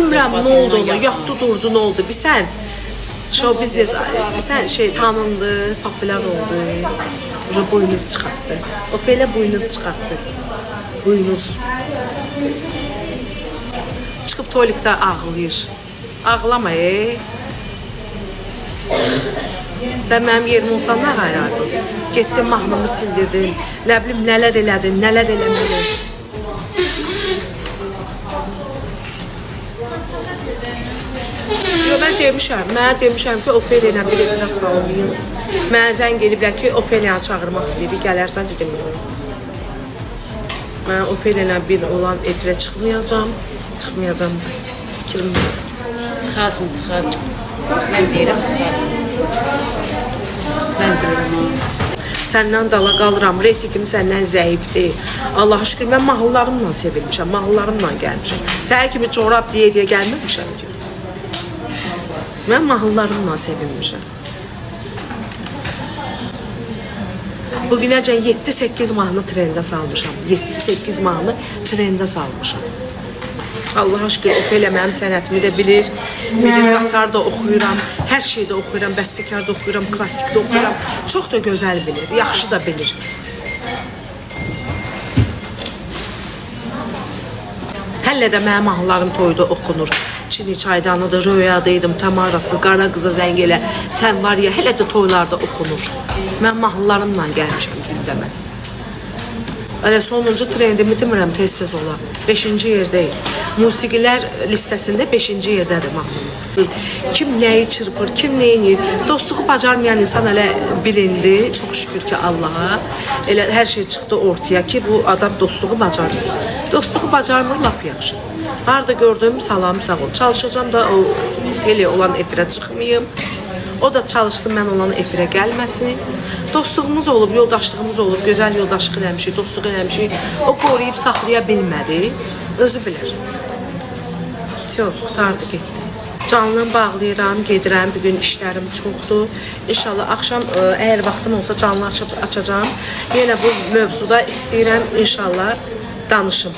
Bilmirəm nə oldu ona, yatdı durdu, nə oldu? Bilsən, show biznes, bilsən şey tanındı, populyar oldu. Uca buynuz çıxartdı. Ofelia buynuz çıxartdı. Buynuz. Çıxıb tualetdə ağlayır. Ağlama, Sən mənim yerim olsan nə qayrardın? Getdin, mahnımı sildirdin, nə bilim, nələr elədin, nələr eləmədin. Mən demişəm ki, Ofelia ilə bir etiraz qalmayın. Mənə zəng eliblər ki, Ofelia'nı çağırmaq istəyirik, gələrsən dedim. Mən Ofelia ilə bir olan efirə çıxmayacam. Fikrim yox. Çıxasın. Mən deyirəm, çıxasın. Mən deyirəm. Səndən dala qalıram, reytingim səndən zəifdir. Allaha şükür, mən mahnılarımla sevilmişəm, mahnılarımla gəlmişəm. Səhər kimi corab deyə gəlməmişəm ki. Mən mahnılarımla sevinmişəm. Bugünəcən 7-8 mahnı trendə salmışam. 7-8 mahnı trendə salmışam. Allaha şükür, Ofelia mənim sənətimi də bilir. Qatar da oxuyuram, hər şeydə oxuyuram, bəstəkar da oxuyuram, klassik də oxuyuram. Çox da gözəl bilir, yaxşı da bilir. Hələ də mənim mahnılarım toyda oxunur. Çini Çaydanıdır, Röyadaydım, Tamarası, Qara qıza zəng elə, sən var ya, hələ də toylarda oxunur. Mən mahnılarımla gəlmişəm gündəmə. Hələ sonuncu trendimi demirəm, tez-tez olar. 5-ci yerdəyim. Musiqilər listəsində 5-ci yerdədir mahnımız. Kim nəyi çırpır, kim neyini, dostluğu bacarmayan insan hələ bilindi, çox şükür ki Allaha. Elə hər şey çıxdı ortaya ki, bu adam dostluğu bacarmır. Dostluğu bacarmır, lap yaxşı. Harada gördüm, salam, sağ ol. Çalışacağım da o Ofelia olan efirə çıxmayım. O da çalışsın, mən olan efirə gəlməsin. Dostluğumuz olub, yoldaşlığımız olub, gözəl yoldaşlıq eləmişik, dostluq eləmişik. O qoruyub saxlaya bilmədi, özü bilir. Çox, qutardı, getdi. Canlını bağlayıram, gedirəm, bugün işlərim çoxdur. İnşallah axşam, əgər vaxtım olsa canlı açacağım. Yenə bu mövzuda istəyirəm, inşallah danışım.